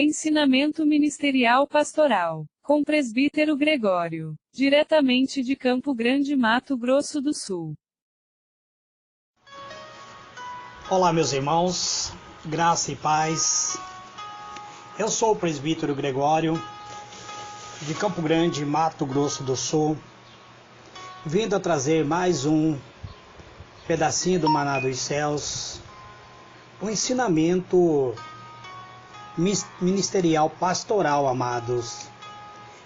Ensinamento Ministerial Pastoral, com Presbítero Gregório, diretamente de Campo Grande, Mato Grosso do Sul. Olá, meus irmãos, graça e paz. Eu sou o Presbítero Gregório, de Campo Grande, Mato Grosso do Sul, vindo a trazer mais um pedacinho do Maná dos Céus, um ensinamento ministerial pastoral, amados.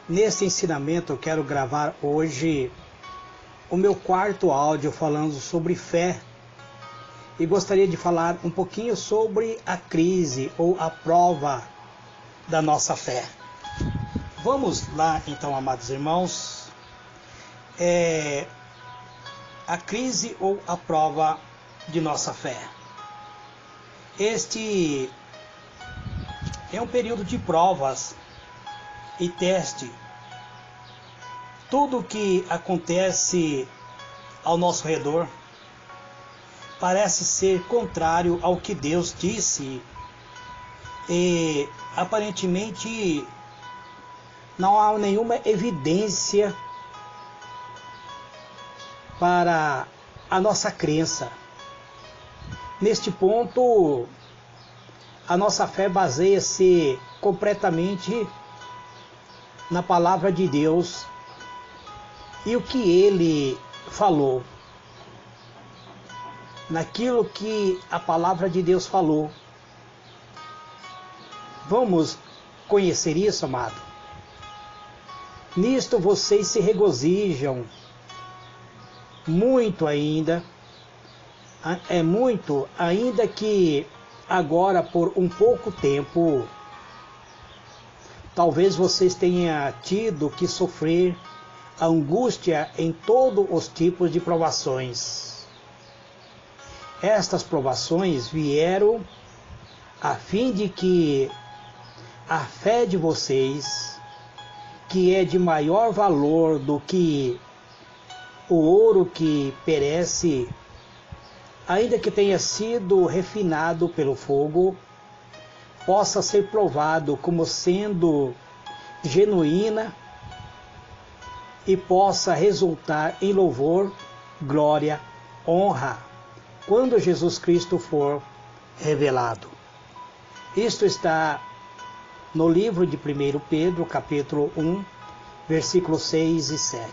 Nesse ensinamento eu quero gravar hoje o meu quarto áudio falando sobre fé e gostaria de falar um pouquinho sobre a crise ou a prova da nossa fé. Vamos lá então, amados irmãos. A crise ou a prova de nossa fé. Este é um período de provas e teste. Tudo que acontece ao nosso redor parece ser contrário ao que Deus disse e aparentemente não há nenhuma evidência para a nossa crença. Neste ponto, a nossa fé baseia-se completamente na palavra de Deus e o que Ele falou. Naquilo que a palavra de Deus falou. Vamos conhecer isso, amado? Nisto vocês se regozijam muito ainda, ainda que agora por um pouco tempo, talvez vocês tenham tido que sofrer a angústia em todos os tipos de provações. Estas provações vieram a fim de que a fé de vocês, que é de maior valor do que o ouro que perece, ainda que tenha sido refinado pelo fogo, possa ser provado como sendo genuína e possa resultar em louvor, glória, honra, quando Jesus Cristo for revelado. Isto está no livro de 1 Pedro, capítulo 1, versículos 6 e 7.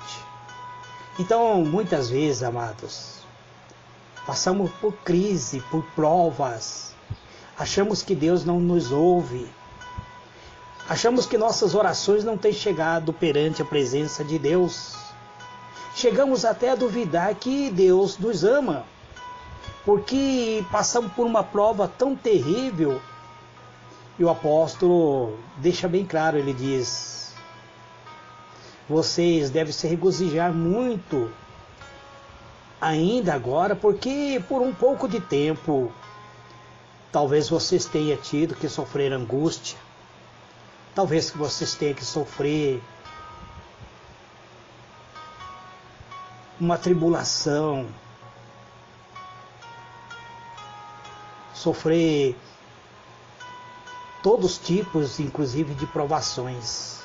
Então, muitas vezes, amados, passamos por crise, por provas, achamos que Deus não nos ouve, achamos que nossas orações não têm chegado perante a presença de Deus. Chegamos até a duvidar que Deus nos ama, porque passamos por uma prova tão terrível. E o apóstolo deixa bem claro, ele diz: vocês devem se regozijar muito ainda agora, porque por um pouco de tempo, talvez vocês tenham tido que sofrer angústia, talvez que vocês tenham que sofrer uma tribulação, sofrer todos os tipos, inclusive de provações.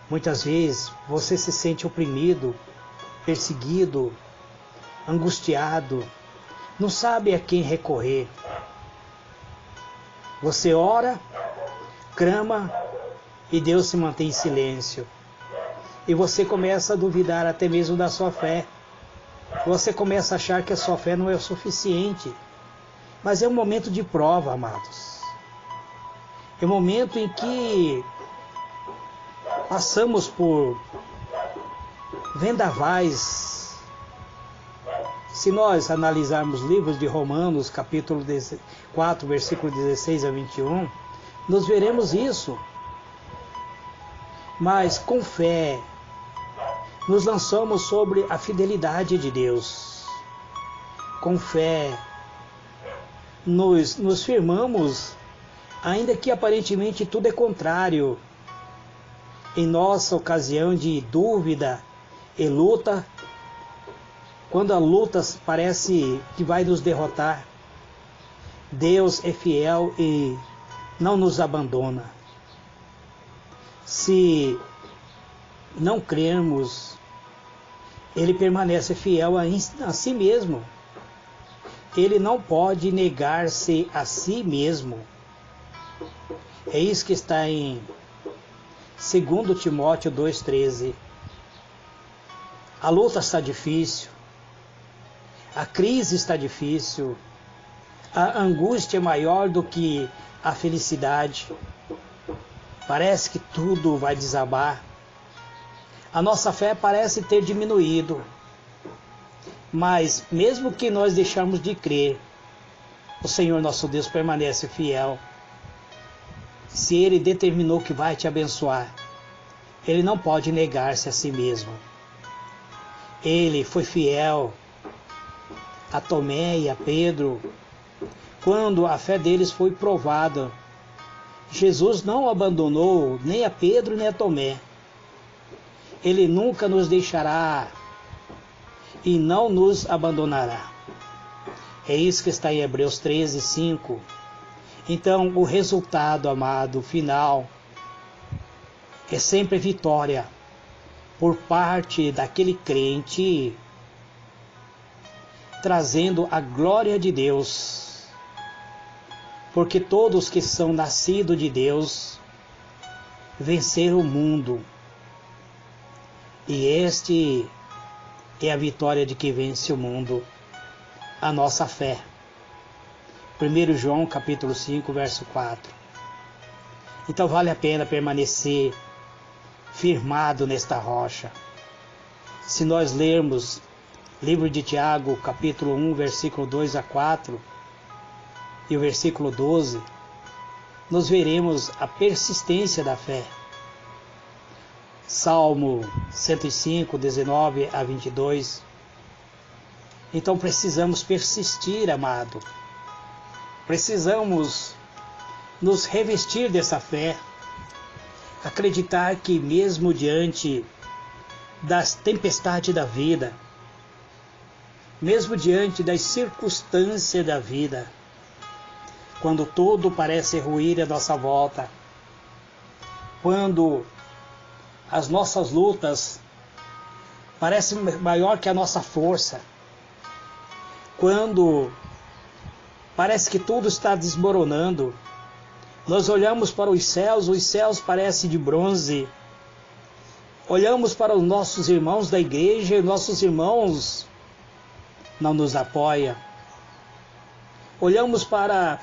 Muitas vezes você se sente oprimido, perseguido, angustiado, não sabe a quem recorrer. Você ora, clama e Deus se mantém em silêncio. E você começa a duvidar até mesmo da sua fé. Você começa a achar que a sua fé não é o suficiente. Mas é um momento de prova, amados. É um momento em que passamos por vendavais. Se nós analisarmos livros de Romanos, capítulo 4, versículo 16 a 21, nós veremos isso. Mas com fé, nos lançamos sobre a fidelidade de Deus. Com fé, nos firmamos, ainda que aparentemente tudo é contrário. Em nossa ocasião de dúvida e luta, quando a luta parece que vai nos derrotar, Deus é fiel e não nos abandona. Se não crermos, Ele permanece fiel a si mesmo. Ele não pode negar-se a si mesmo. É isso que está em 2 Timóteo 2,13. A luta está difícil, a crise está difícil, a angústia é maior do que a felicidade. Parece que tudo vai desabar. A nossa fé parece ter diminuído. Mas mesmo que nós deixarmos de crer, o Senhor nosso Deus permanece fiel. Se Ele determinou que vai te abençoar, Ele não pode negar-se a si mesmo. Ele foi fiel a Tomé e a Pedro quando a fé deles foi provada. Jesus não abandonou nem a Pedro nem a Tomé. Ele nunca nos deixará e não nos abandonará. É isso que está em Hebreus 13:5. Então, o resultado, amado, final, é sempre vitória por parte daquele crente, trazendo a glória de Deus. Porque todos que são nascidos de Deus venceram o mundo. E este é a vitória de que vence o mundo, a nossa fé. 1 João capítulo 5, verso 4. Então vale a pena permanecer firmado nesta rocha. Se nós lermos livro de Tiago, capítulo 1, versículo 2 a 4 e o versículo 12, nós veremos a persistência da fé. Salmo 105, 19 a 22. Então precisamos persistir, amado. Precisamos nos revestir dessa fé. Acreditar que mesmo diante das tempestades da vida, mesmo diante das circunstâncias da vida, quando tudo parece ruir à nossa volta, quando as nossas lutas parecem maior que a nossa força, quando parece que tudo está desmoronando, nós olhamos para os céus parecem de bronze, olhamos para os nossos irmãos da igreja e nossos irmãos não nos apoiam. Olhamos para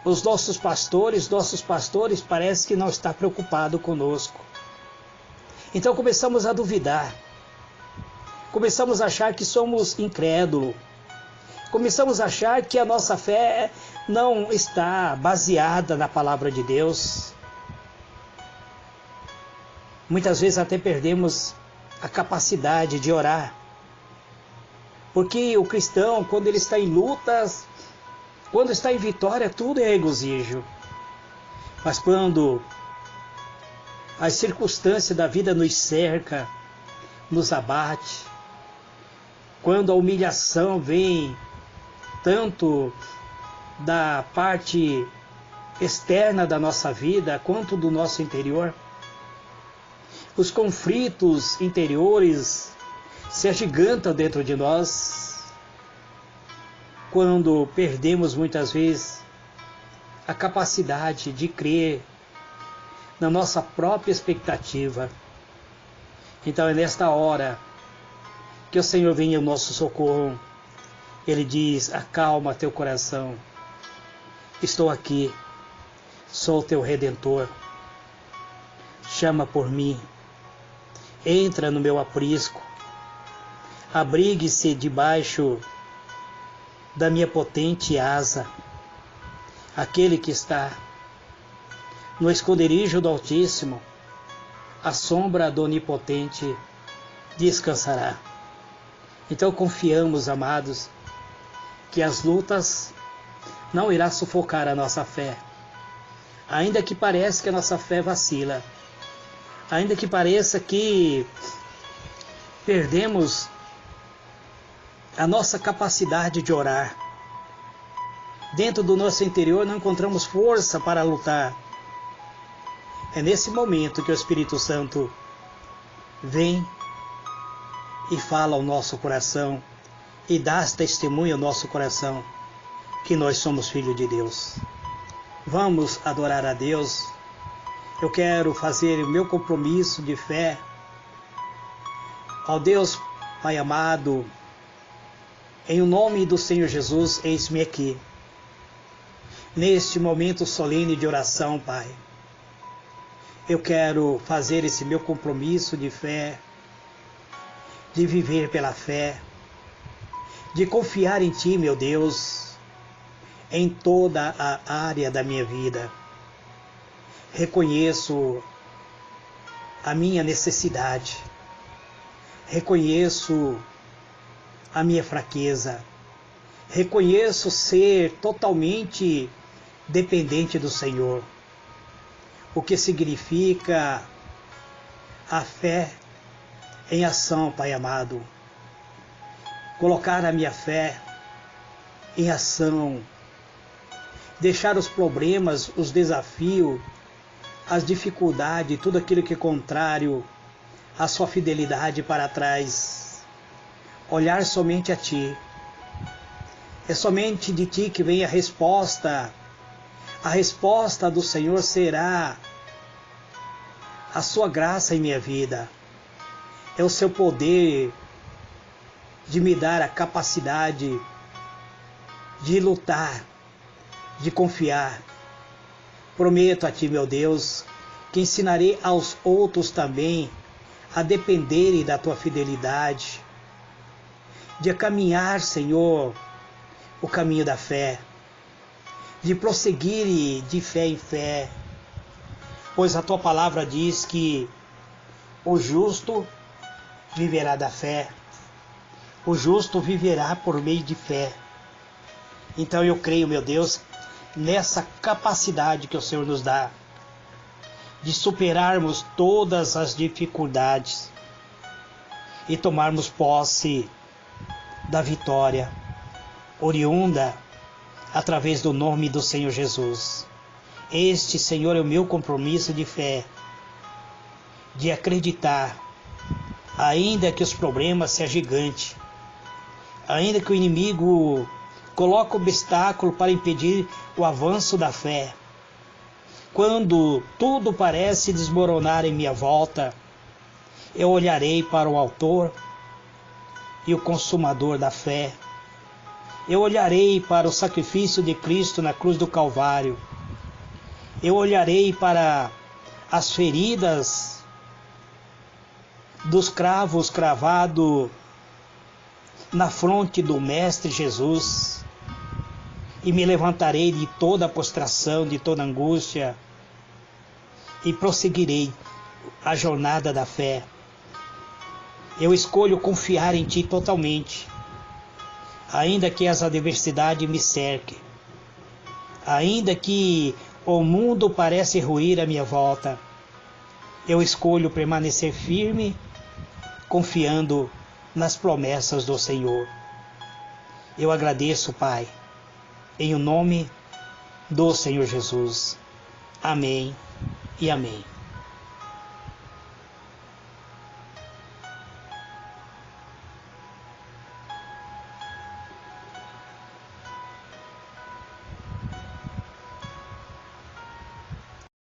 os nossos pastores parecem que não estão preocupados conosco. Então começamos a duvidar, começamos a achar que somos incrédulos, começamos a achar que a nossa fé não está baseada na palavra de Deus. Muitas vezes até perdemos a capacidade de orar, porque o cristão, quando ele está em lutas, quando está em vitória, tudo é regozijo. Mas quando as circunstâncias da vida nos cerca, nos abate, quando a humilhação vem tanto da parte externa da nossa vida quanto do nosso interior, os conflitos interiores se agigantam dentro de nós, quando perdemos muitas vezes a capacidade de crer na nossa própria expectativa. Então é nesta hora que o Senhor vem ao nosso socorro. Ele diz: acalma teu coração, estou aqui, sou teu Redentor, chama por mim, entra no meu aprisco, abrigue-se debaixo da minha potente asa. Aquele que está no esconderijo do Altíssimo, a sombra do Onipotente descansará. Então confiamos, amados, que as lutas não irá sufocar a nossa fé. Ainda que pareça que a nossa fé vacila, ainda que pareça que perdemos a nossa capacidade de orar, dentro do nosso interior não encontramos força para lutar. É nesse momento que o Espírito Santo vem e fala ao nosso coração e dá testemunho ao nosso coração que nós somos filhos de Deus. Vamos adorar a Deus. Eu quero fazer o meu compromisso de fé ao Deus Pai amado. Em o nome do Senhor Jesus, eis-me aqui, neste momento solene de oração, Pai. Eu quero fazer esse meu compromisso de fé, de viver pela fé, de confiar em Ti, meu Deus, em toda a área da minha vida. Reconheço a minha necessidade, reconheço a minha fraqueza, reconheço ser totalmente dependente do Senhor, o que significa a fé em ação, Pai amado. Colocar a minha fé em ação, deixar os problemas, os desafios, as dificuldades, tudo aquilo que é contrário à sua fidelidade para trás. Olhar somente a Ti. É somente de Ti que vem a resposta. A resposta do Senhor será a Sua graça em minha vida. É o Seu poder de me dar a capacidade de lutar, de confiar. Prometo a Ti, meu Deus, que ensinarei aos outros também a dependerem da Tua fidelidade, de caminhar, Senhor, o caminho da fé, de prosseguir de fé em fé, pois a Tua palavra diz que o justo viverá da fé, o justo viverá por meio de fé. Então eu creio, meu Deus, nessa capacidade que o Senhor nos dá, de superarmos todas as dificuldades e tomarmos posse da vitória oriunda através do nome do Senhor Jesus. Este, Senhor, é o meu compromisso de fé, de acreditar, ainda que os problemas sejam gigantes, ainda que o inimigo coloque obstáculo para impedir o avanço da fé. Quando tudo parece desmoronar em minha volta, eu olharei para o Autor e o Consumador da fé. Eu olharei para o sacrifício de Cristo na cruz do Calvário. Eu olharei para as feridas dos cravos cravados na fronte do Mestre Jesus. E me levantarei de toda a prostração, de toda a angústia, e prosseguirei a jornada da fé. Eu escolho confiar em Ti totalmente, ainda que as adversidades me cerquem, ainda que o mundo parece ruir à minha volta. Eu escolho permanecer firme, confiando nas promessas do Senhor. Eu agradeço, Pai, em o nome do Senhor Jesus. Amém e amém.